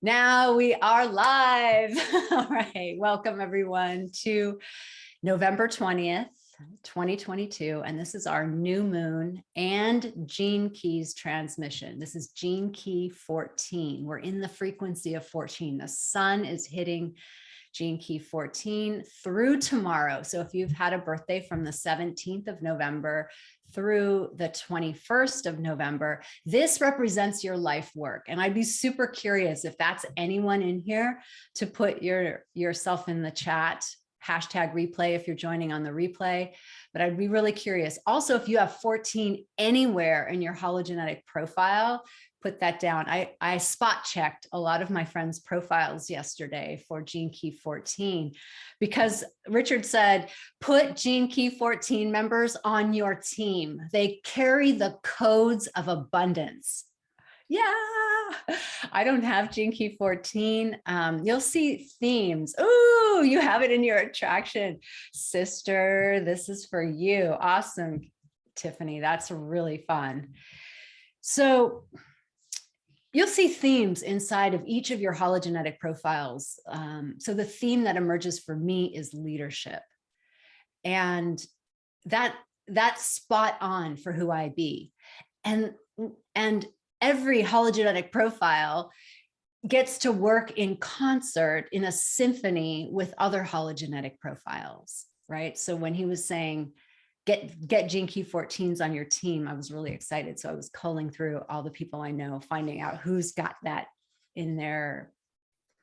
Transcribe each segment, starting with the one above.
Now we are live. All right. Welcome everyone to November 20th, 2022. And this is our new moon and gene keys transmission. This is gene key 14. We're in the frequency of 14. The sun is hitting gene key 14 through tomorrow. So if you've had a birthday from the 17th of November through the 21st of November, this represents your life work. And I'd be super curious if that's anyone in here to put yourself in the chat, hashtag replay if you're joining on the replay. But I'd be really curious. Also, if you have 14 anywhere in your hologenetic profile, put that down. I spot checked a lot of my friends' profiles yesterday for gene key 14 because Richard said, put gene key 14 members on your team. They carry the codes of abundance. Yeah, I don't have gene key 14. You'll see themes. Ooh, you have it in your attraction. Sister, this is for you. Awesome, Tiffany. That's really fun. So you'll see themes inside of each of your hologenetic profiles. So the theme that emerges for me is leadership. And that's spot on for who I be. And every hologenetic profile gets to work in concert in a symphony with other hologenetic profiles, right? So when he was saying, get gene key 14s on your team, I was really excited. So I was culling through all the people I know, finding out who's got that in their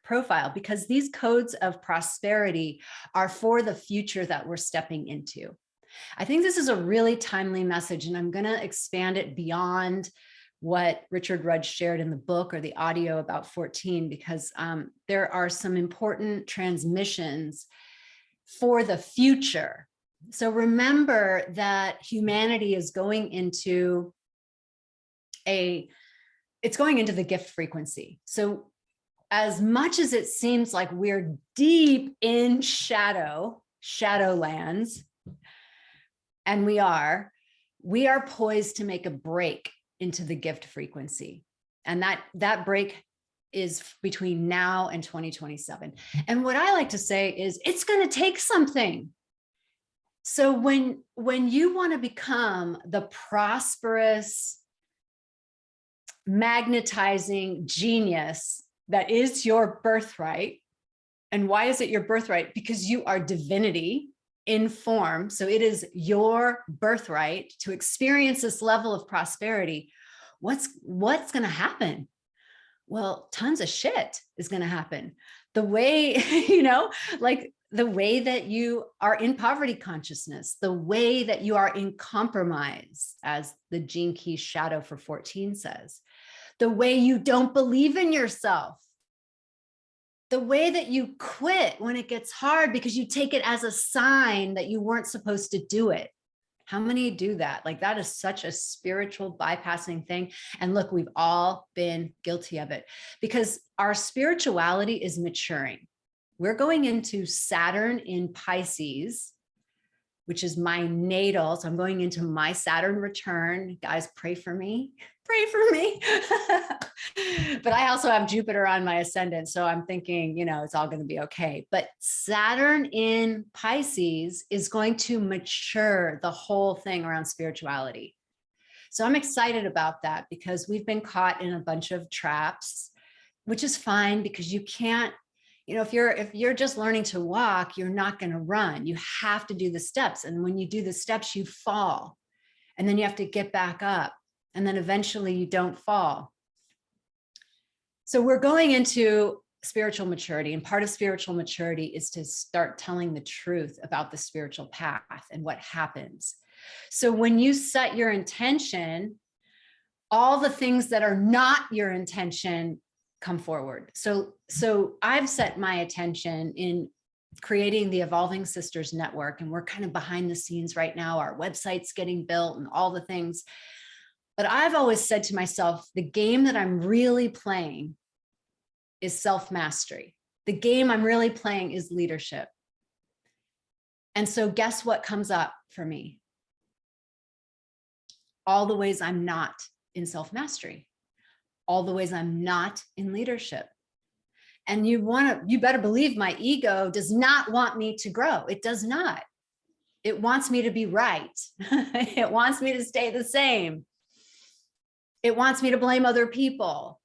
profile, because these codes of prosperity are for the future that we're stepping into. I think this is a really timely message, and I'm going to expand it beyond what Richard Rudd shared in the book or the audio about 14, because there are some important transmissions for the future. So remember that humanity is going into it's going into the gift frequency. So as much as it seems like we're deep in shadowlands, and we are poised to make a break into the gift frequency. And that break is between now and 2027. And what I like to say is it's going to take something. So when you want to become the prosperous, magnetizing genius that is your birthright, and why is it your birthright? Because you are divinity in form. So it is your birthright to experience this level of prosperity. What's going to happen? Well, tons of shit is going to happen. The way, like the way that you are in poverty consciousness, the way that you are in compromise, as the gene key shadow for 14 says, the way you don't believe in yourself, the way that you quit when it gets hard because you take it as a sign that you weren't supposed to do it. How many do that? Like, that is such a spiritual bypassing thing. And look, we've all been guilty of it because our spirituality is maturing. We're going into Saturn in Pisces, which is my natal. So I'm going into my Saturn return. Guys, pray for me. Pray for me. But I also have Jupiter on my ascendant. So I'm thinking, it's all going to be okay. But Saturn in Pisces is going to mature the whole thing around spirituality. So I'm excited about that because we've been caught in a bunch of traps, which is fine because you can't, if you're just learning to walk, you're not going to run. You have to do the steps. And when you do the steps, you fall. And then you have to get back up. And then eventually you don't fall. So we're going into spiritual maturity. And part of spiritual maturity is to start telling the truth about the spiritual path and what happens. So when you set your intention, all the things that are not your intention come forward. So I've set my attention in creating the Evolving Sisters Network, and we're kind of behind the scenes right now. Our website's getting built and all the things. But I've always said to myself, the game that I'm really playing is self-mastery. The game I'm really playing is leadership. And so guess what comes up for me? All the ways I'm not in self-mastery, all the ways I'm not in leadership. And you better believe my ego does not want me to grow. It does not. It wants me to be right. It wants me to stay the same. It wants me to blame other people,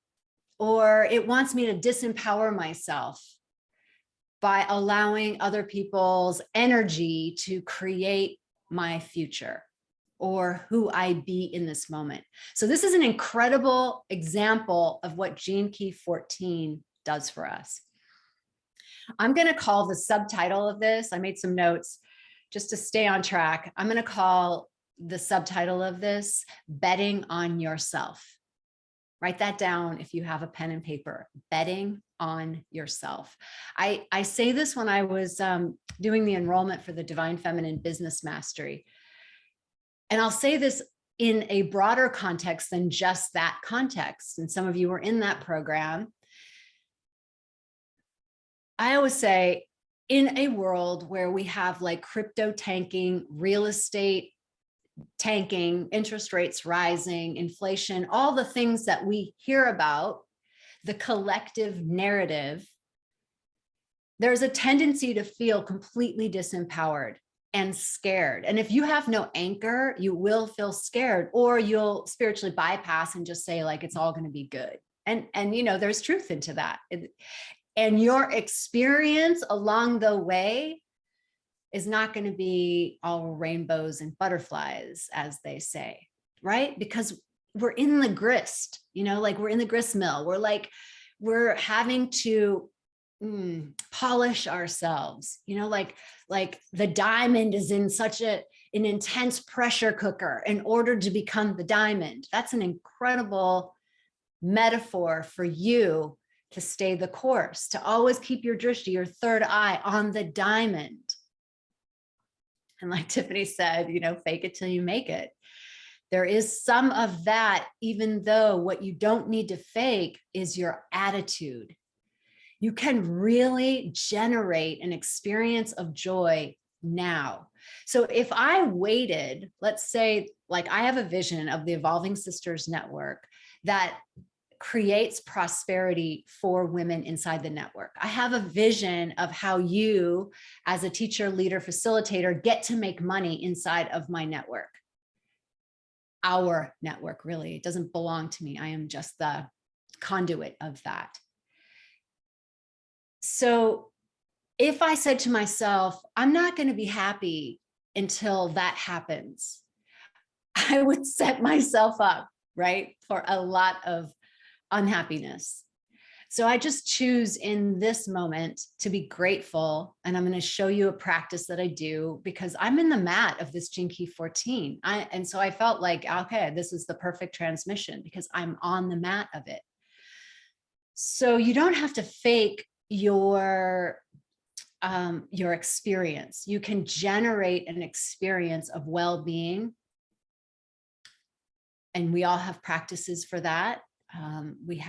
or it wants me to disempower myself by allowing other people's energy to create my future or who I be in this moment. So this is an incredible example of what Gene Key 14 does for us. I'm going to call the subtitle of this, I made some notes just to stay on track. I'm going to call the subtitle of this, Betting on Yourself. Write that down if you have a pen and paper, betting on yourself. I say this when I was doing the enrollment for the Divine Feminine Business Mastery. And I'll say this in a broader context than just that context. And some of you were in that program. I always say, in a world where we have like crypto tanking, real estate tanking, interest rates rising, inflation, all the things that we hear about, the collective narrative, there's a tendency to feel completely disempowered and scared. And if you have no anchor, you will feel scared, or you'll spiritually bypass and just say like, it's all going to be good. And you know, there's truth into that. And your experience along the way is not going to be all rainbows and butterflies, as they say, right? Because we're in the grist, you know, like we're in the grist mill. We're having to polish ourselves, you know, like the diamond is in such an intense pressure cooker in order to become the diamond. That's an incredible metaphor for you to stay the course, to always keep your drishti, your third eye, on the diamond. And like Tiffany said, you know, fake it till you make it. There is some of that, even though what you don't need to fake is your attitude. You can really generate an experience of joy now. So if I waited, let's say, like I have a vision of the Evolving Sisters Network that creates prosperity for women inside the network. I have a vision of how you, as a teacher, leader, facilitator, get to make money inside of my network. Our network, really. It doesn't belong to me. I am just the conduit of that. So if I said to myself, I'm not going to be happy until that happens, I would set myself up, right, for a lot of unhappiness. So I just choose in this moment to be grateful. And I'm going to show you a practice that I do because I'm in the mat of this Gene Key 14. And so I felt like, okay, this is the perfect transmission because I'm on the mat of it. So you don't have to fake your experience. You can generate an experience of well-being. And we all have practices for that. We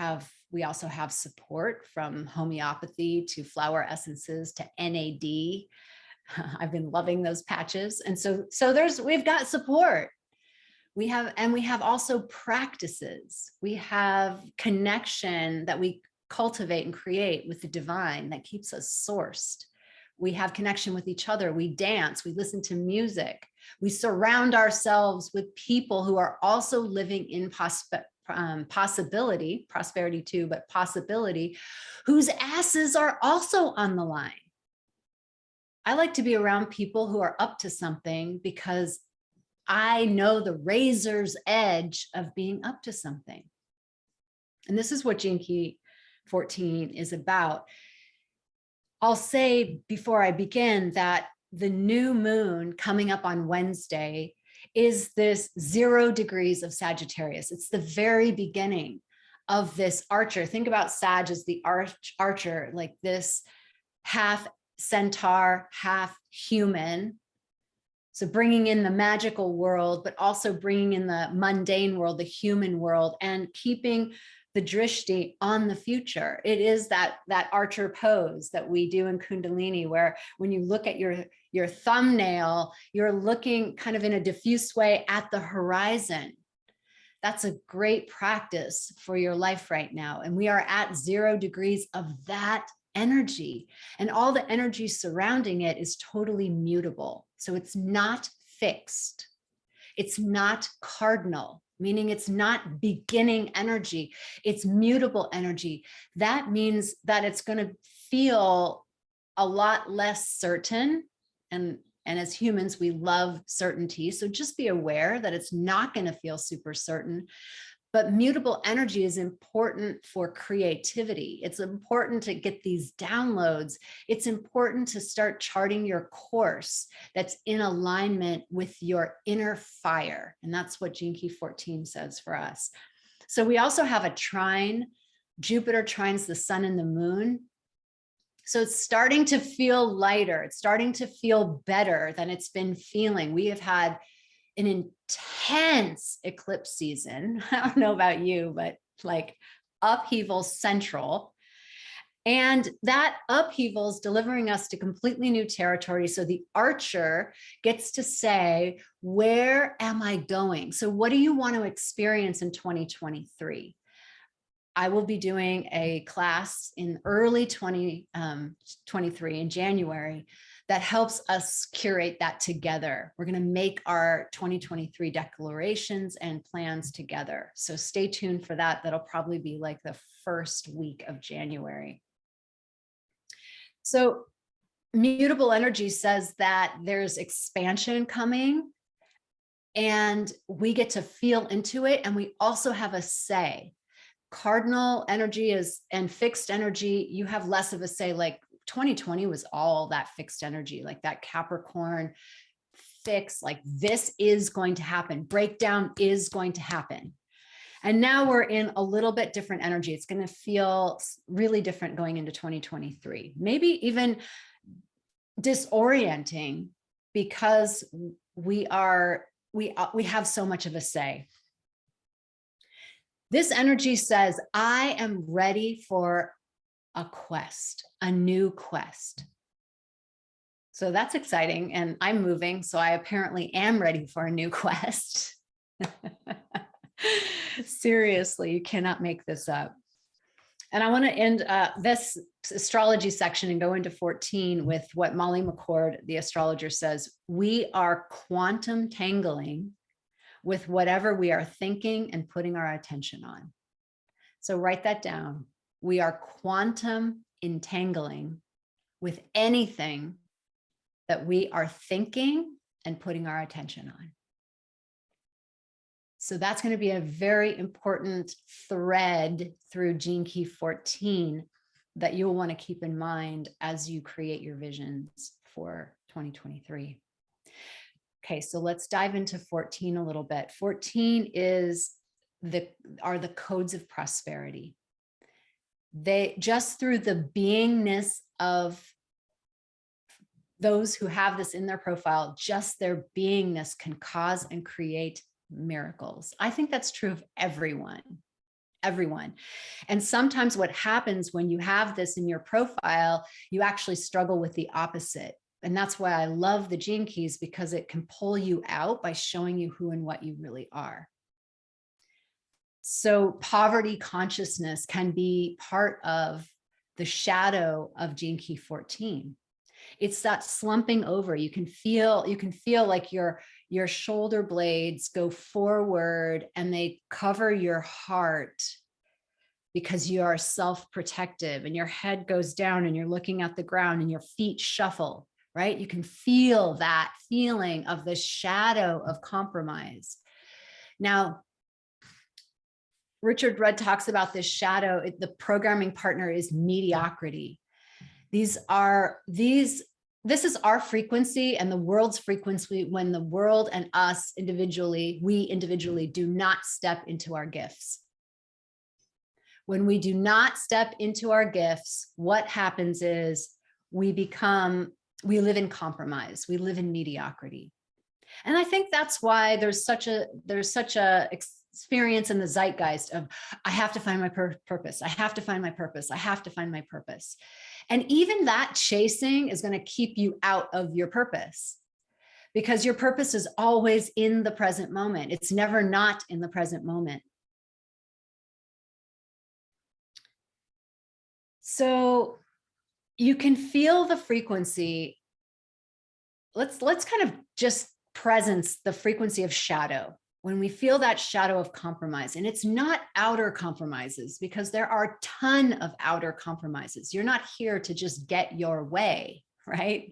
also have support from homeopathy to flower essences to NAD. I've been loving those patches. And so we've got support. We have also practices. We have connection that we cultivate and create with the divine that keeps us sourced. We have connection with each other. We dance, we listen to music. We surround ourselves with people who are also living in possibility, prosperity too, but possibility, whose asses are also on the line. I like to be around people who are up to something because I know the razor's edge of being up to something. And this is what Gene Key 14 is about. I'll say before I begin that the new moon coming up on Wednesday is this 0 degrees of Sagittarius. It's the very beginning of this archer. Think about Sag as the archer, like this half centaur, half human. So bringing in the magical world, but also bringing in the mundane world, the human world, and keeping the drishti on the future. It is that archer pose that we do in Kundalini, where when you look at your thumbnail, you're looking kind of in a diffuse way at the horizon. That's a great practice for your life right now. And we are at 0 degrees of that energy, and all the energy surrounding it is totally mutable. So it's not fixed. It's not cardinal, meaning it's not beginning energy. It's mutable energy. That means that it's going to feel a lot less certain. And as humans, we love certainty. So just be aware that it's not going to feel super certain. But mutable energy is important for creativity. It's important to get these downloads. It's important to start charting your course that's in alignment with your inner fire. And that's what Gene Key 14 says for us. So we also have a trine. Jupiter trines the sun and the moon. So it's starting to feel lighter. It's starting to feel better than it's been feeling. We have had an intense eclipse season. I don't know about you, but like upheaval central. And that upheaval is delivering us to completely new territory. So the archer gets to say, where am I going? So what do you want to experience in 2023? I will be doing a class in early 2023 in January that helps us curate that together. We're going to make our 2023 declarations and plans together. So stay tuned for that. That'll probably be like the first week of January. So mutable energy says that there's expansion coming, and we get to feel into it. And we also have a say. Cardinal energy is and fixed energy, you have less of a say. Like 2020 was all that fixed energy, like that Capricorn fix, like this is going to happen. Breakdown is going to happen. And now we're in a little bit different energy. It's going to feel really different going into 2023, maybe even disorienting, because we have so much of a say. This energy says, I am ready for a quest, a new quest. So that's exciting. And I'm moving, so I apparently am ready for a new quest. Seriously, you cannot make this up. And I want to end this astrology section and go into 14 with what Molly McCord, the astrologer, says. We are quantum tangling with whatever we are thinking and putting our attention on. So write that down. We are quantum entangling with anything that we are thinking and putting our attention on. So that's going to be a very important thread through Gene Key 14 that you'll want to keep in mind as you create your visions for 2023. Okay, so let's dive into 14 a little bit. 14 are the codes of prosperity. They just through the beingness of those who have this in their profile, just their beingness can cause and create miracles. I think that's true of everyone. And sometimes what happens when you have this in your profile, you actually struggle with the opposite. And that's why I love the Gene Keys, because it can pull you out by showing you who and what you really are. So poverty consciousness can be part of the shadow of Gene Key 14. It's that slumping over. You can feel like your shoulder blades go forward and they cover your heart because you are self-protective, and your head goes down and you're looking at the ground and your feet shuffle, right? You can feel that feeling of the shadow of compromise. Now, Richard Rudd talks about this shadow. The programming partner is mediocrity. This is our frequency and the world's frequency when the world and us individually, we individually do not step into our gifts. When we do not step into our gifts, what happens is we live in compromise. We live in mediocrity. And I think that's why there's such a experience in the zeitgeist of, I have to find my purpose. I have to find my purpose. I have to find my purpose. And even that chasing is going to keep you out of your purpose, because your purpose is always in the present moment. It's never not in the present moment. So you can feel the frequency. Let's kind of just presence the frequency of shadow. When we feel that shadow of compromise, and it's not outer compromises, because there are a ton of outer compromises. You're not here to just get your way, right?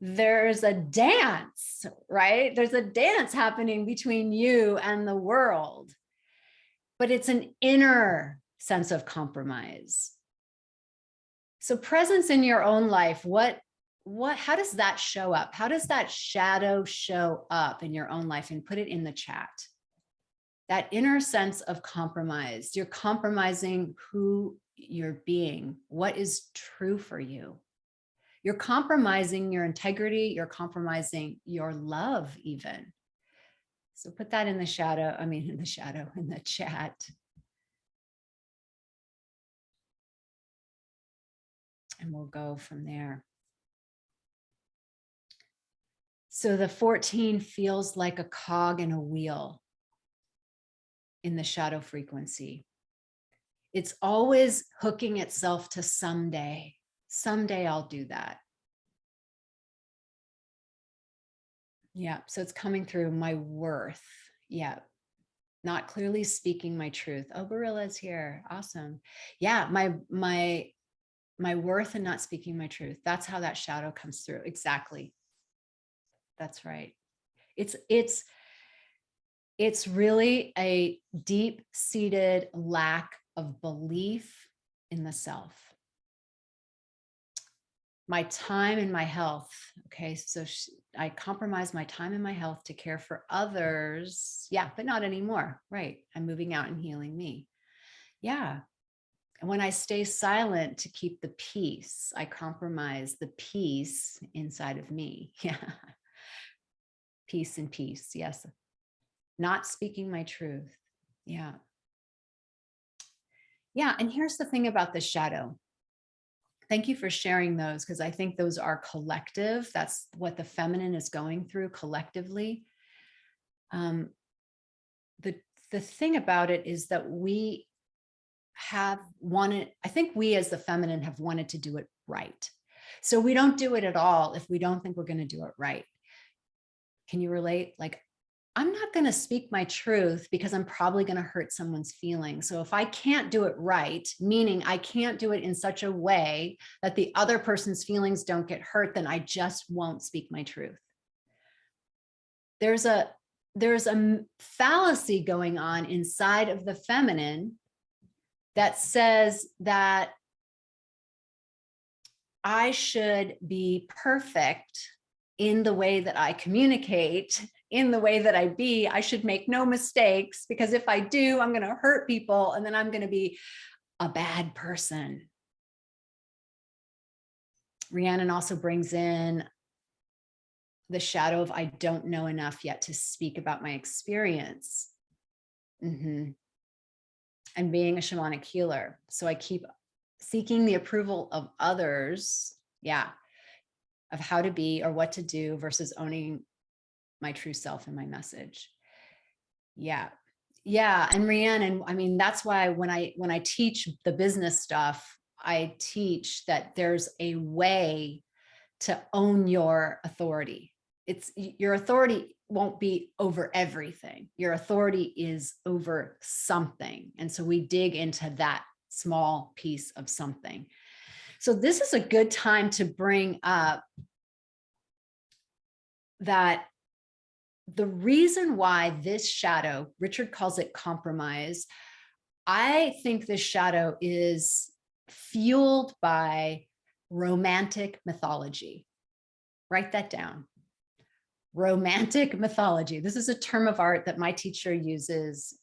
There's a dance, right? There's a dance happening between you and the world, but it's an inner sense of compromise. So presence in your own life, how does that show up? How does that shadow show up in your own life? And put it in the chat. That inner sense of compromise. You're compromising who you're being, what is true for you. You're compromising your integrity. You're compromising your love even. So put that in the shadow. I mean, in the chat. And we'll go from there. So the 14 feels like a cog in a wheel in the shadow frequency. It's always hooking itself to someday. Someday I'll do that. Yeah, so it's coming through my worth. Yeah, not clearly speaking my truth. Oh, Barilla's here. Awesome. Yeah, my worth and not speaking my truth. That's how that shadow comes through. Exactly. That's right. It's really a deep-seated lack of belief in the self. My time and my health. Okay, so I compromise my time and my health to care for others. Yeah, but not anymore. Right. I'm moving out and healing me. Yeah. And when I stay silent to keep the peace, I compromise the peace inside of me. Yeah. Peace and peace. Yes. Not speaking my truth. Yeah. Yeah. And here's the thing about the shadow. Thank you for sharing those, because I think those are collective. That's what the feminine is going through collectively. The thing about it is that we have wanted, I think we as the feminine have wanted to do it right. So we don't do it at all if we don't think we're going to do it right. Can you relate? Like, I'm not going to speak my truth because I'm probably going to hurt someone's feelings. So if I can't do it right, meaning I can't do it in such a way that the other person's feelings don't get hurt, then I just won't speak my truth. There's a fallacy going on inside of the feminine that says that I should be perfect in the way that I communicate, in the way that I should make no mistakes, because if I do, I'm going to hurt people and then I'm going to be a bad person. Rhiannon also brings in the shadow of I don't know enough yet to speak about my experience. And being a shamanic healer. So I keep seeking the approval of others. Yeah. Of how to be or what to do versus owning my true self and my message. Yeah. Yeah. And Rhiannon, I mean, that's why when I teach the business stuff, I teach that there's a way to own your authority. It's your authority won't be over everything. Your authority is over something. And so we dig into that small piece of something. So this is a good time to bring up that the reason why this shadow, Richard calls it compromise, I think this shadow is fueled by romantic mythology. Write that down. Romantic mythology. This is a term of art that my teacher uses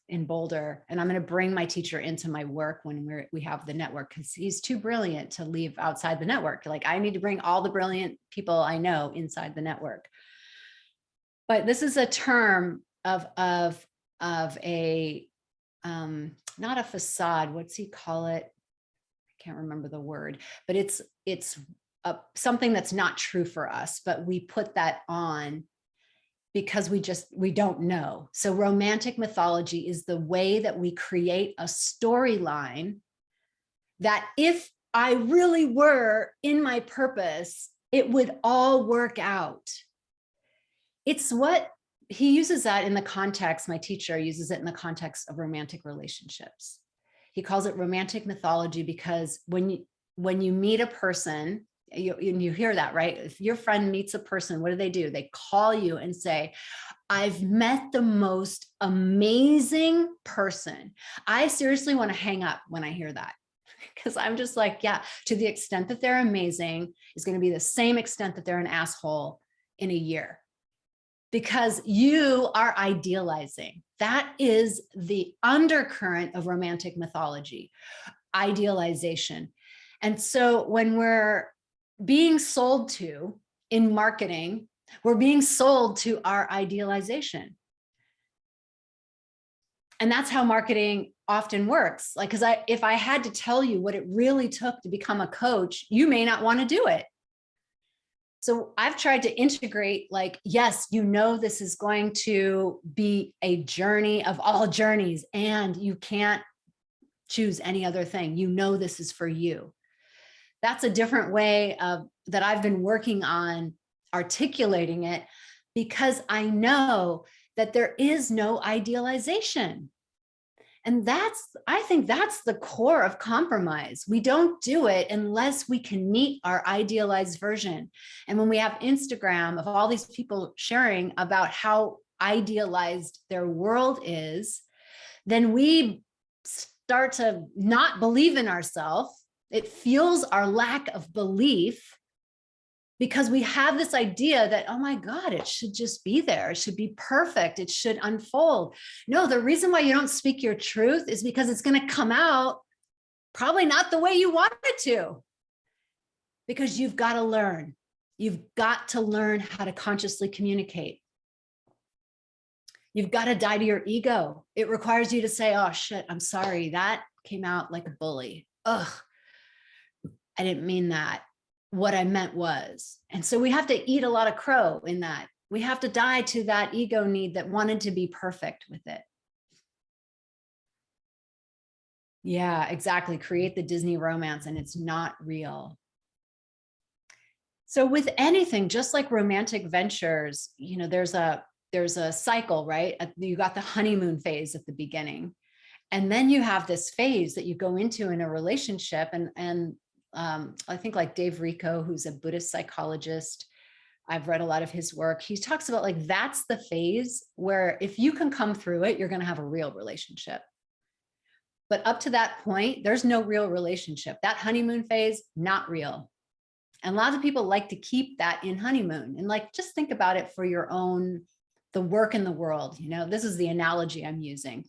in Boulder. And I'm going to bring my teacher into my work when we have the network, because he's too brilliant to leave outside the network. Like, I need to bring all the brilliant people I know inside the network. But this is a term of a, not a facade. What's he call it? I can't remember the word, but it's something that's not true for us, but we put that on because we don't know. So romantic mythology is the way that we create a storyline that if I really were in my purpose, it would all work out. It's what he uses that in the context, my teacher uses it in the context of romantic relationships. He calls it romantic mythology because when you meet a person, you hear that, right? If your friend meets a person, what do? They call you and say, I've met the most amazing person. I seriously want to hang up when I hear that. Because I'm just like, yeah, to the extent that they're amazing is going to be the same extent that they're an asshole in a year. Because you are idealizing. That is the undercurrent of romantic mythology, idealization. And so when we're being sold to in marketing, we're being sold to our idealization. And that's how marketing often works. Like, because if I had to tell you what it really took to become a coach, you may not want to do it. So I've tried to integrate, like, yes, this is going to be a journey of all journeys, and you can't choose any other thing. This is for you. That's a different way that I've been working on articulating it, because I know that there is no idealization. And I think that's the core of compromise. We don't do it unless we can meet our idealized version. And when we have Instagram of all these people sharing about how idealized their world is, then we start to not believe in ourselves. It fuels our lack of belief, because we have this idea that, oh my God, it should just be there. It should be perfect. It should unfold. No, the reason why you don't speak your truth is because it's going to come out probably not the way you want it to, because you've got to learn. You've got to learn how to consciously communicate. You've got to die to your ego. It requires you to say, oh shit, I'm sorry. That came out like a bully. Ugh, I didn't mean that. What I meant was. And so we have to eat a lot of crow in that. We have to die to that ego need that wanted to be perfect with it. Yeah, exactly. Create the Disney romance, and it's not real. So with anything, just like romantic ventures, there's a cycle, right? You got the honeymoon phase at the beginning. And then you have this phase that you go into in a relationship. And I think like Dave Rico, who's a Buddhist psychologist, I've read a lot of his work. He talks about, like, that's the phase where if you can come through it, you're going to have a real relationship. But up to that point, there's no real relationship. That honeymoon phase, not real. And a lot of people like to keep that in honeymoon, and like, just think about it for your own, the work in the world. This is the analogy I'm using,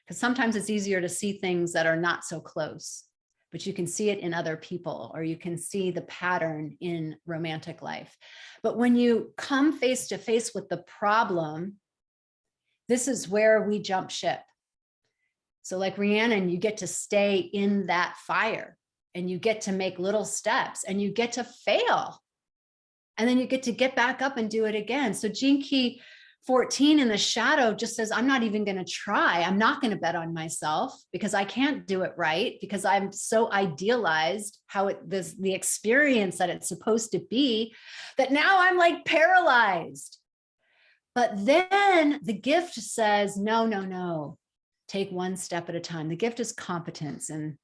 because sometimes it's easier to see things that are not so close, but you can see it in other people, or you can see the pattern in romantic life. But when you come face to face with the problem, this is where we jump ship. So like Rhiannon, you get to stay in that fire, and you get to make little steps, and you get to fail. And then you get to get back up and do it again. So Gene Key 14 in the shadow just says, I'm not even going to try. I'm not going to bet on myself, because I can't do it right, because I'm so idealized how the experience that it's supposed to be, that now I'm like paralyzed. But then the gift says, no, no, no, take one step at a time. The gift is competence. And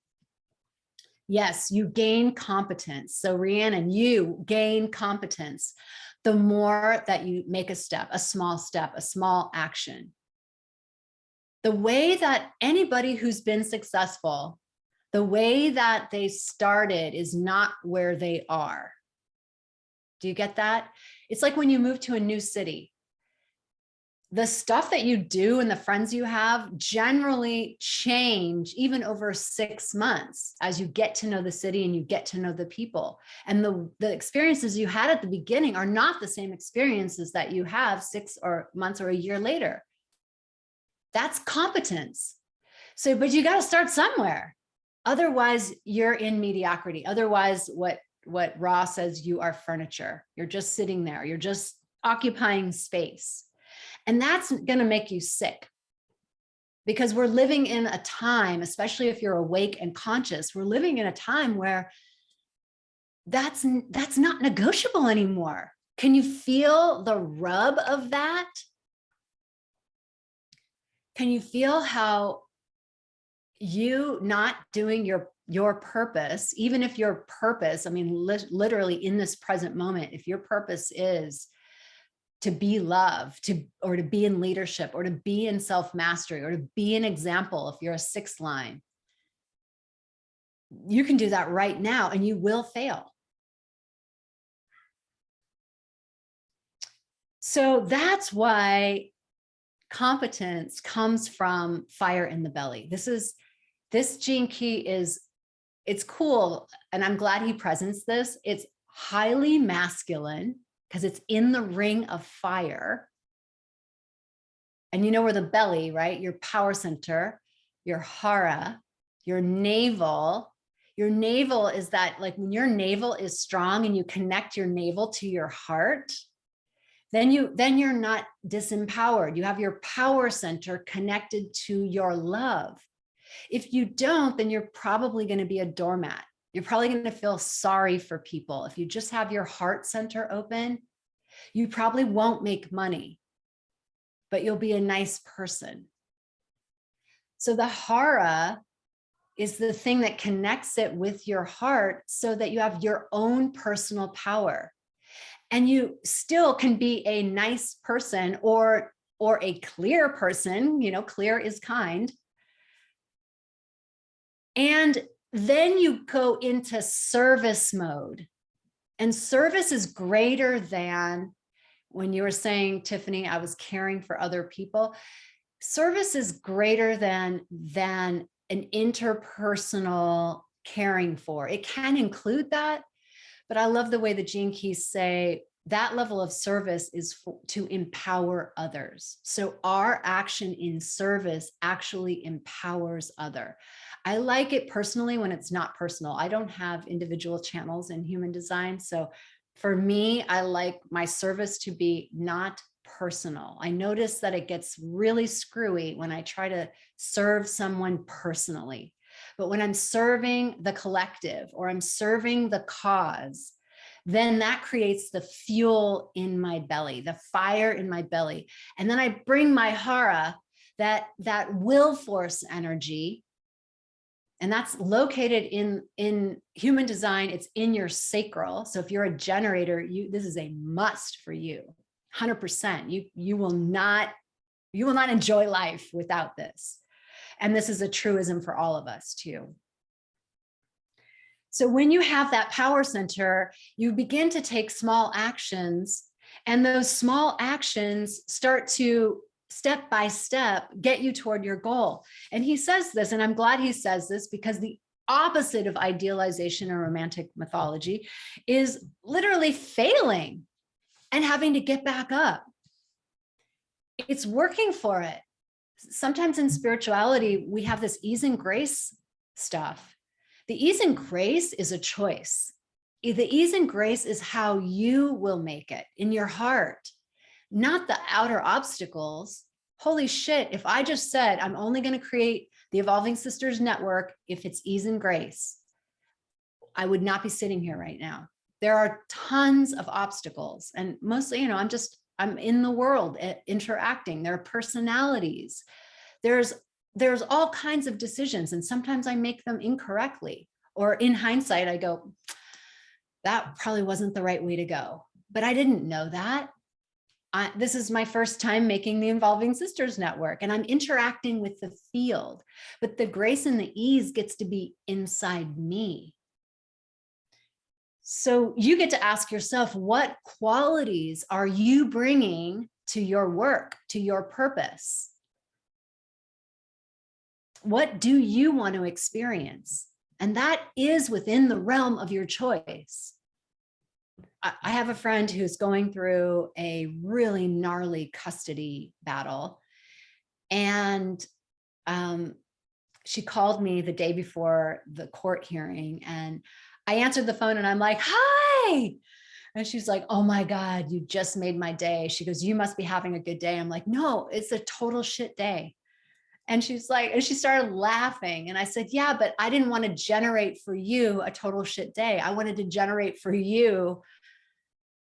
yes, you gain competence. So Rhiannon, you gain competence the more that you make a step, a small action. The way that anybody who's been successful, the way that they started is not where they are. Do you get that? It's like when you move to a new city. The stuff that you do and the friends you have generally change even over 6 months as you get to know the city and you get to know the people. And the experiences you had at the beginning are not the same experiences that you have 6 months or a year later. That's competence. So, but you got to start somewhere. Otherwise, you're in mediocrity. Otherwise, what what Ra says, you are furniture. You're just sitting there. You're just occupying space. And that's going to make you sick, because we're living in a time, especially if you're awake and conscious, we're living in a time where that's not negotiable anymore. Can you feel the rub of that? Can you feel how you not doing your purpose, even if your purpose, I mean, literally in this present moment, if your purpose is to be love, or to be in leadership, or to be in self-mastery, or to be an example, if you're a 6th line, you can do that right now and you will fail. So that's why competence comes from fire in the belly. This gene key it's cool. And I'm glad he presents this. It's highly masculine because it's in the ring of fire. And you know where the belly, right? Your power center, your hara, your navel. Your navel is that, like, when your navel is strong and you connect your navel to your heart, then you're not disempowered. You have your power center connected to your love. If you don't, then you're probably going to be a doormat. You're probably going to feel sorry for people. If you just have your heart center open, you probably won't make money, but you'll be a nice person. So the hara is the thing that connects it with your heart so that you have your own personal power. And you still can be a nice person or a clear person, clear is kind. And then you go into service mode. And service is greater than, when you were saying, Tiffany, I was caring for other people. Service is greater than an interpersonal caring for. It can include that, but I love the way the Gene Keys say that level of service is to empower others. So our action in service actually empowers other. I like it personally when it's not personal. I don't have individual channels in human design. So for me, I like my service to be not personal. I notice that it gets really screwy when I try to serve someone personally. But when I'm serving the collective or I'm serving the cause, then that creates the fuel in my belly, the fire in my belly. And then I bring my hara, that will force energy. And that's located in human design. It's in your sacral. So if you're a generator, this is a must for you. 100%. You will not enjoy life without this. And this is a truism for all of us too. So when you have that power center, you begin to take small actions, and those small actions start to step by step get you toward your goal. And he says this, and I'm glad he says this, because the opposite of idealization or romantic mythology is literally failing and having to get back up. It's working for it. Sometimes in spirituality, we have this ease and grace stuff. The ease and grace is a choice. The ease and grace is how you will make it in your heart, not the outer obstacles. Holy shit, if I just said, I'm only going to create the Evolving Sisters Network if it's ease and grace, I would not be sitting here right now. There are tons of obstacles, and mostly, I'm in the world interacting. There are personalities. There's all kinds of decisions, and sometimes I make them incorrectly, or in hindsight, I go, that probably wasn't the right way to go. But I didn't know that. This is my first time making the Evolving Sisters Network, and I'm interacting with the field, but the grace and the ease gets to be inside me. So you get to ask yourself, what qualities are you bringing to your work, to your purpose? What do you want to experience? And that is within the realm of your choice. I have a friend who's going through a really gnarly custody battle. And she called me the day before the court hearing. And I answered the phone and I'm like, hi. And she's like, oh my God, you just made my day. She goes, you must be having a good day. I'm like, no, it's a total shit day. And she's like, and she started laughing. And I said, yeah, but I didn't want to generate for you a total shit day. I wanted to generate for you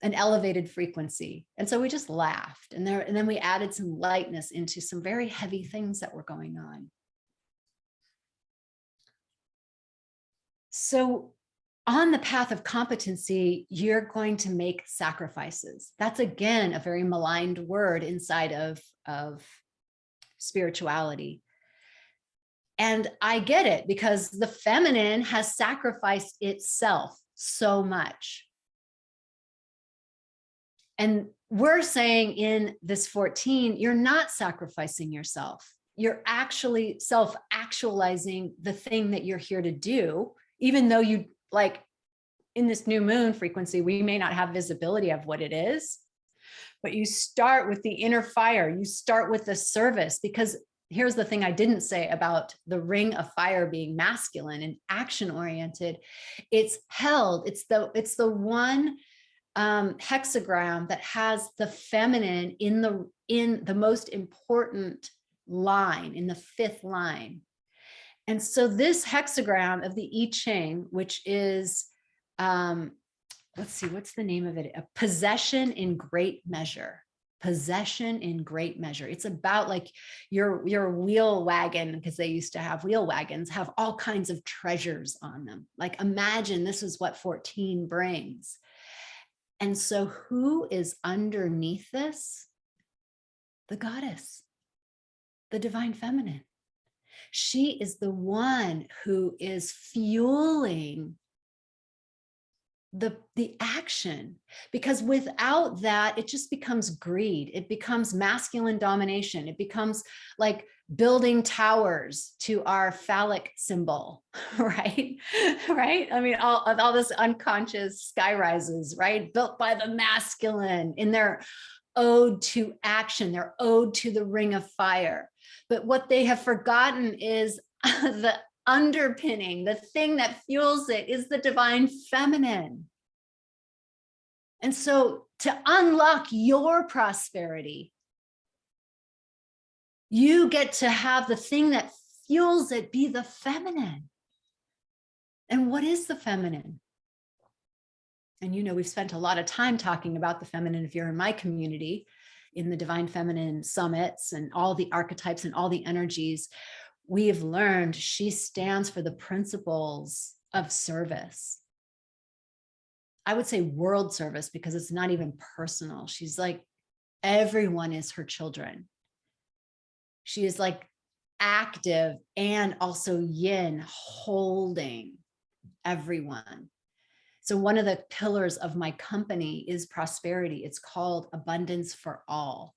an elevated frequency. And so we just laughed. And then we added some lightness into some very heavy things that were going on. So on the path of competency, you're going to make sacrifices. That's, again, a very maligned word inside of spirituality. And I get it, because the feminine has sacrificed itself so much. And we're saying in this 14, you're not sacrificing yourself. You're actually self-actualizing the thing that you're here to do, even though you, like, in this new moon frequency, we may not have visibility of what it is, but you start with the inner fire. You start with the service, because here's the thing I didn't say about the ring of fire being masculine and action oriented. It's held. It's the one hexagram that has the feminine in the most important line, in the 5th line. And so this hexagram of the I Ching, which is, let's see, what's the name of it? A possession in great measure. Possession in great measure. It's about like your wheel wagon, because they used to have wheel wagons, have all kinds of treasures on them. Like, imagine this is what 14 brings. And so who is underneath this? The goddess, the divine feminine. She is the one who is fueling the action, because without that, it just becomes greed. It becomes masculine domination. It becomes like building towers to our phallic symbol, right? Right? I mean, all this unconscious sky rises, right? Built by the masculine in their ode to action, their ode to the ring of fire. But what they have forgotten is the underpinning, the thing that fuels it, is the divine feminine. And so to unlock your prosperity, you get to have the thing that fuels it be the feminine. And what is the feminine? And we've spent a lot of time talking about the feminine if you're in my community, in the Divine Feminine summits and all the archetypes and all the energies. We have learned she stands for the principles of service. I would say world service, because it's not even personal. She's like, everyone is her children. She is like active and also yin, holding everyone. So one of the pillars of my company is prosperity. It's called Abundance for All.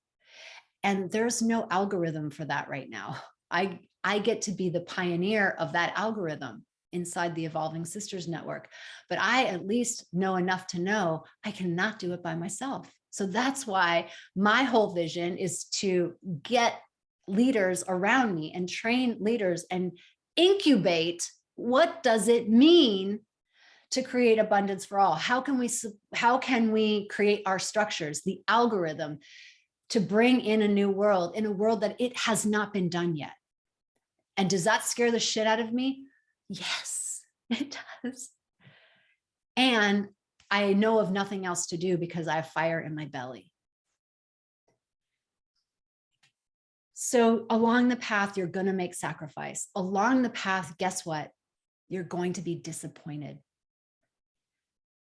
And there's no algorithm for that right now. I get to be the pioneer of that algorithm inside the Evolving Sisters Network. But I at least know enough to know I cannot do it by myself. So that's why my whole vision is to get leaders around me and train leaders and incubate, what does it mean to create abundance for all? How can we create our structures, the algorithm, to bring in a new world, in a world that it has not been done yet? And does that scare the shit out of me? Yes, it does. And I know of nothing else to do because I have fire in my belly. So along the path, you're going to make sacrifice. Along the path, guess what? You're going to be disappointed.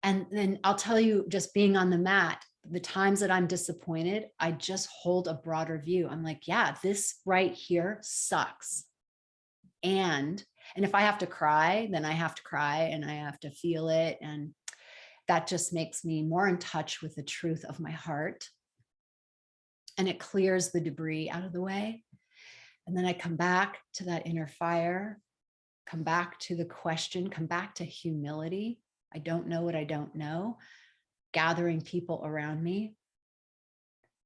And then I'll tell you, just being on the mat, the times that I'm disappointed, I just hold a broader view. I'm like, yeah, this right here sucks. And if I have to cry, then I have to cry and I have to feel it. And that just makes me more in touch with the truth of my heart. And it clears the debris out of the way. And then I come back to that inner fire, come back to the question, come back to humility. I don't know what I don't know, gathering people around me.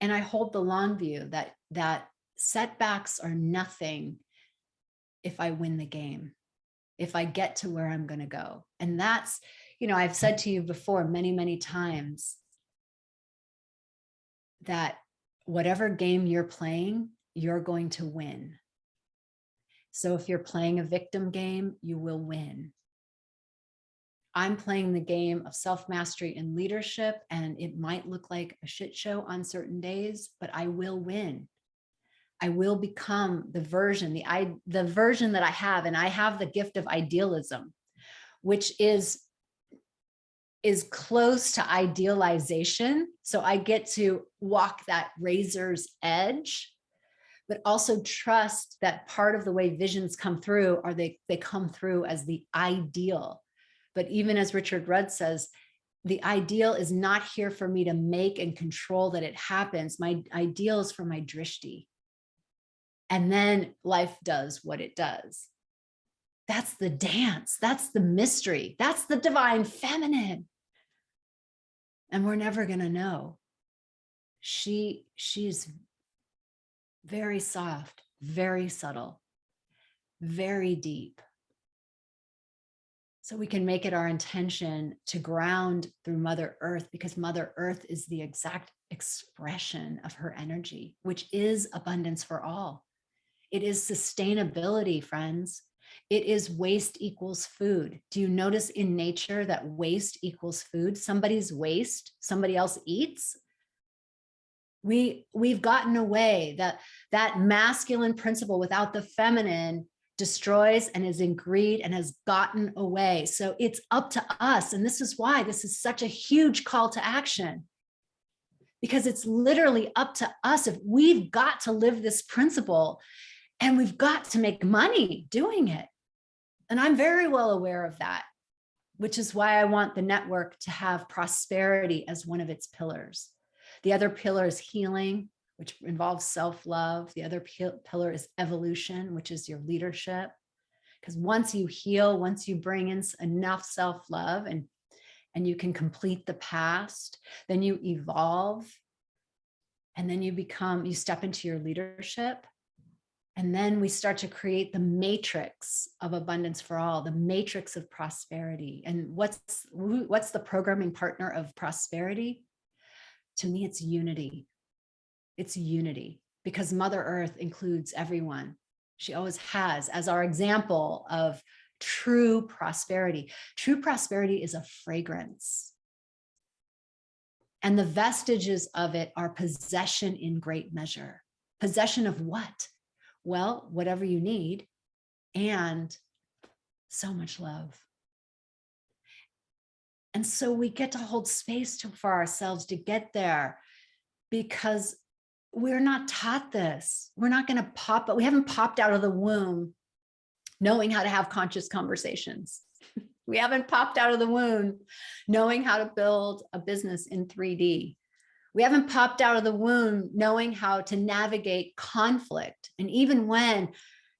And I hold the long view that setbacks are nothing if I win the game. if I get to where I'm going to go. And that's, I've said to you before many, many times that whatever game you're playing, you're going to win. So if you're playing a victim game, you will win. I'm playing the game of self-mastery and leadership, and it might look like a shit show on certain days, but I will win. I will become the version that I have, and I have the gift of idealism, which is close to idealization. So I get to walk that razor's edge, but also trust that part of the way visions come through are they come through as the ideal. But even as Richard Rudd says, the ideal is not here for me to make and control that it happens. My ideal is for my drishti. And then life does what it does. That's the dance. That's the mystery. That's the divine feminine. And we're never going to know. She's very soft, very subtle, very deep. So we can make it our intention to ground through Mother Earth, because Mother Earth is the exact expression of her energy, which is abundance for all. It is sustainability, friends. It is waste equals food. Do you notice in nature that waste equals food? Somebody's waste, somebody else eats. We've gotten away that masculine principle without the feminine destroys and is in greed and has gotten away. So it's up to us. And this is why this is such a huge call to action, because it's literally up to us. If we've got to live this principle, and we've got to make money doing it. And I'm very well aware of that, which is why I want the network to have prosperity as one of its pillars. The other pillar is healing, which involves self-love. The other pillar is evolution, which is your leadership. Because once you heal, once you bring in enough self-love and you can complete the past, then you evolve, and then you step into your leadership. And then we start to create the matrix of abundance for all, the matrix of prosperity. And what's the programming partner of prosperity? To me, it's unity. It's unity, because Mother Earth includes everyone. She always has, as our example of true prosperity. True prosperity is a fragrance. And the vestiges of it are possession in great measure. Possession of what? Well, whatever you need, and so much love. And so we get to hold space for ourselves to get there, because we're not taught this. We're not going to pop, but we haven't popped out of the womb knowing how to have conscious conversations. We haven't popped out of the womb knowing how to build a business in 3D. We haven't popped out of the womb knowing how to navigate conflict. And even when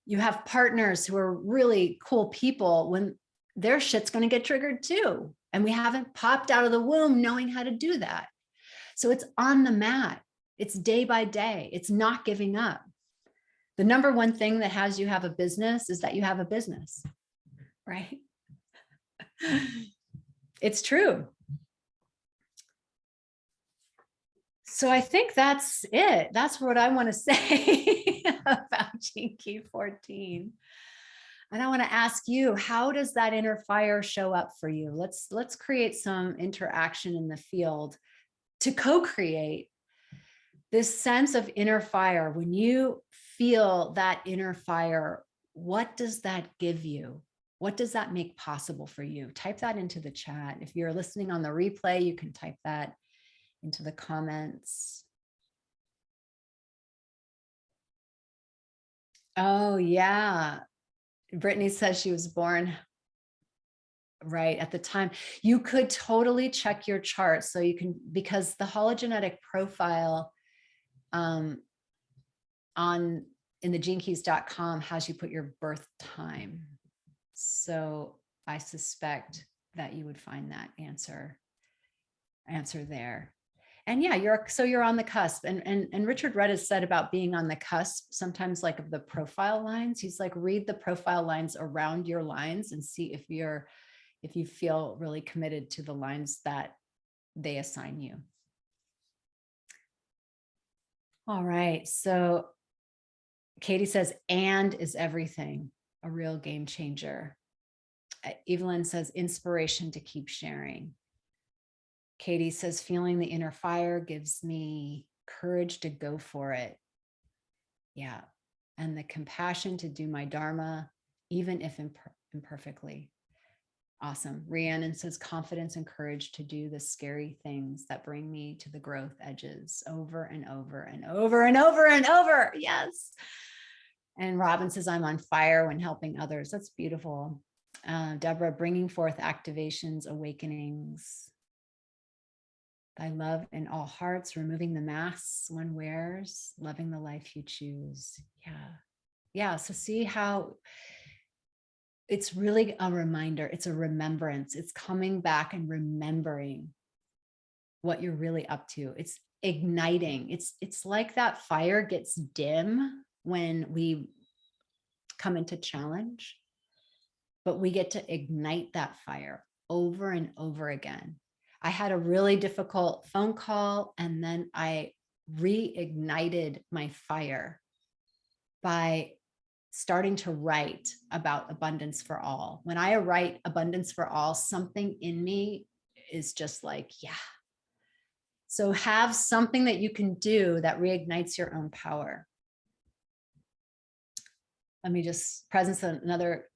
you have partners who are really cool people, when their shit's going to get triggered too. And we haven't popped out of the womb knowing how to do that. So it's on the mat. It's day by day. It's not giving up. The number one thing that has you have a business is that you have a business, right? It's true. So I think that's it. That's what I want to say about Gene Key 14. And I want to ask you, how does that inner fire show up for you? Let's create some interaction in the field to co-create this sense of inner fire. When you feel that inner fire, what does that give you? What does that make possible for you? Type that into the chat. If you're listening on the replay, you can type that into the comments. Oh, yeah. Brittany says she was born right at the time. You could totally check your chart. So you can, because the hologenetic profile in the genekeys.com has you put your birth time. So I suspect that you would find that answer there. And yeah, you're on the cusp. And Richard Rudd has said about being on the cusp, sometimes like of the profile lines. He's like, read the profile lines around your lines and see if you feel really committed to the lines that they assign you. All right. So Katie says, and is everything, a real game changer. Evelyn says, inspiration to keep sharing. Katie says, feeling the inner fire gives me courage to go for it. Yeah. And the compassion to do my Dharma, even if imperfectly. Awesome. Rhiannon says, confidence and courage to do the scary things that bring me to the growth edges over and over and over and over and over. Yes. And Robin says, I'm on fire when helping others. That's beautiful. Deborah, bringing forth activations, awakenings. Thy love in all hearts, removing the masks one wears, loving the life you choose. Yeah. Yeah. So see how it's really a reminder. It's a remembrance. It's coming back and remembering what you're really up to. It's igniting. It's like that fire gets dim when we come into challenge, but we get to ignite that fire over and over again. I had a really difficult phone call, and then I reignited my fire by starting to write about abundance for all. When I write abundance for all, something in me is just like, yeah. So have something that you can do that reignites your own power. Let me just present another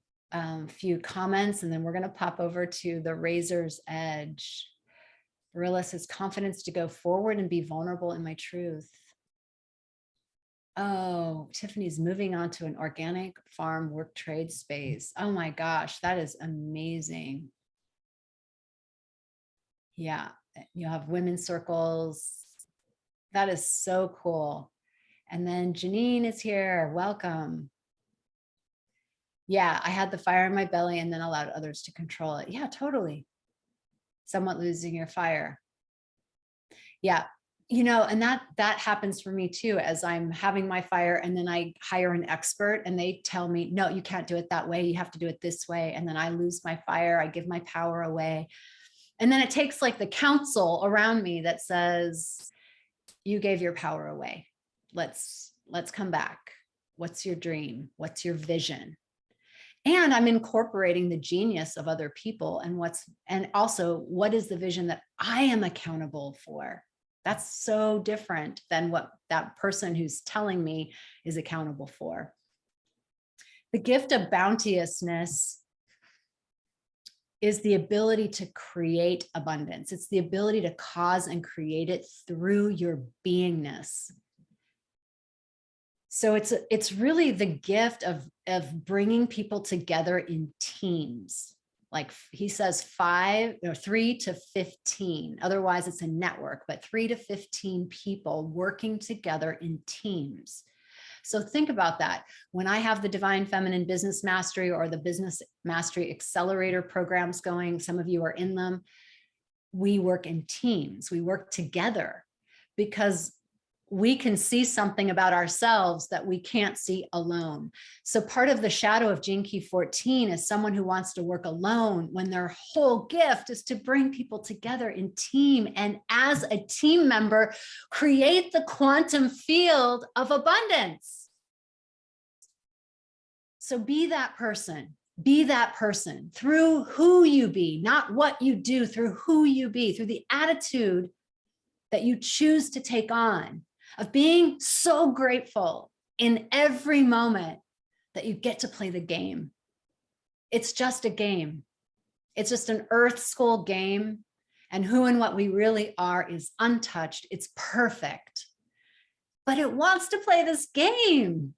few comments, and then we're going to pop over to the razor's edge. Barilla says, confidence to go forward and be vulnerable in my truth. Oh, Tiffany's moving on to an organic farm work trade space. Oh my gosh, that is amazing. Yeah, you have women's circles. That is so cool. And then Janine is here. Welcome. Yeah, I had the fire in my belly and then allowed others to control it. Yeah, totally. Somewhat losing your fire. Yeah. And that happens for me too, as I'm having my fire and then I hire an expert and they tell me, no, you can't do it that way. You have to do it this way. And then I lose my fire. I give my power away. And then it takes like the counsel around me that says, you gave your power away. Let's come back. What's your dream? What's your vision? And I'm incorporating the genius of other people and also what is the vision that I am accountable for? That's so different than what that person who's telling me is accountable for. The gift of bounteousness is the ability to create abundance. It's the ability to cause and create it through your beingness. So it's really the gift of bringing people together in teams. Like he says 3 to 15. Otherwise it's a network, but 3 to 15 people working together in teams. So think about that. When I have the Divine Feminine Business Mastery or the Business Mastery Accelerator programs going, some of you are in them, we work in teams. We work together because we can see something about ourselves that we can't see alone. So part of the shadow of Gene Key 14 is someone who wants to work alone when their whole gift is to bring people together in team. And as a team member, create the quantum field of abundance. So be that person. Be that person through who you be, not what you do, through who you be, through the attitude that you choose to take on, of being so grateful in every moment that you get to play the game. It's just a game. It's just an earth school game. And who and what we really are is untouched. It's perfect. But it wants to play this game.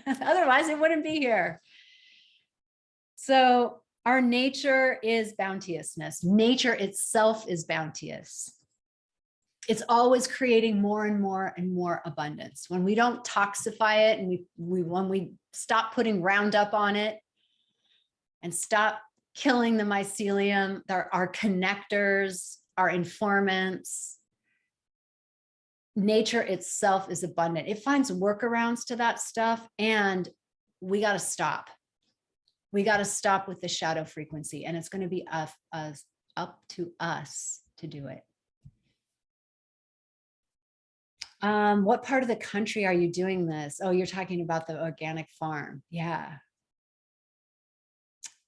Otherwise, it wouldn't be here. So our nature is bounteousness. Nature itself is bounteous. It's always creating more and more and more abundance. When we don't toxify it and when we stop putting Roundup on it and stop killing the mycelium, our connectors, our informants, nature itself is abundant. It finds workarounds to that stuff, and we got to stop. We got to stop with the shadow frequency, and it's going to be up to us to do it. What part of the country are you doing this? Oh, you're talking about the organic farm. Yeah.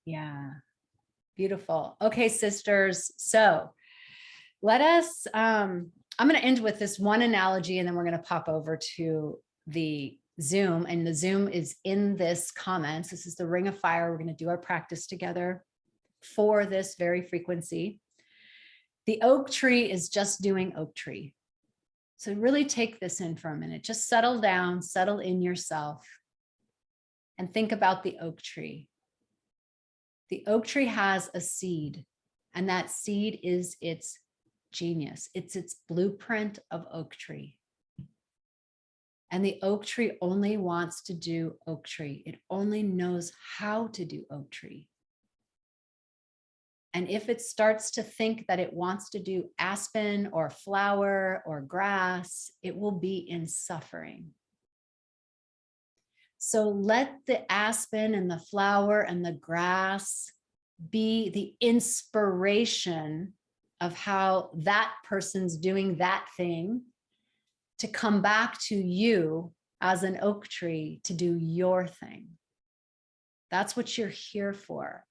Yeah. Beautiful. Okay, sisters. So let us, I'm going to end with this one analogy, and then we're going to pop over to the Zoom, and the Zoom is in this comments. This is the Ring of Fire. We're going to do our practice together for this very frequency. The oak tree is just doing oak tree. So really take this in for a minute. Just settle down, settle in yourself, and think about the oak tree. The oak tree has a seed, and that seed is its genius. It's its blueprint of oak tree. And the oak tree only wants to do oak tree. It only knows how to do oak tree. And if it starts to think that it wants to do aspen or flower or grass, it will be in suffering. So let the aspen and the flower and the grass be the inspiration of how that person's doing that thing to come back to you as an oak tree to do your thing. That's what you're here for.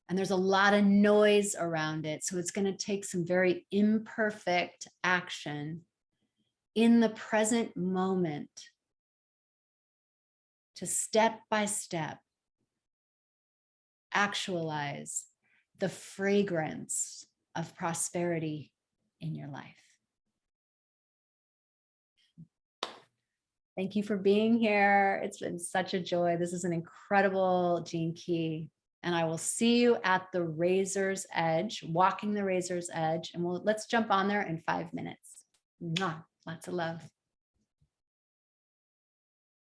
And there's a lot of noise around it. So it's going to take some very imperfect action in the present moment to step by step actualize the fragrance of prosperity in your life. Thank you for being here. It's been such a joy. This is an incredible Gene Key. And I will see you at the razor's edge, walking the razor's edge. And let's jump on there in 5 minutes. Mwah. Lots of love.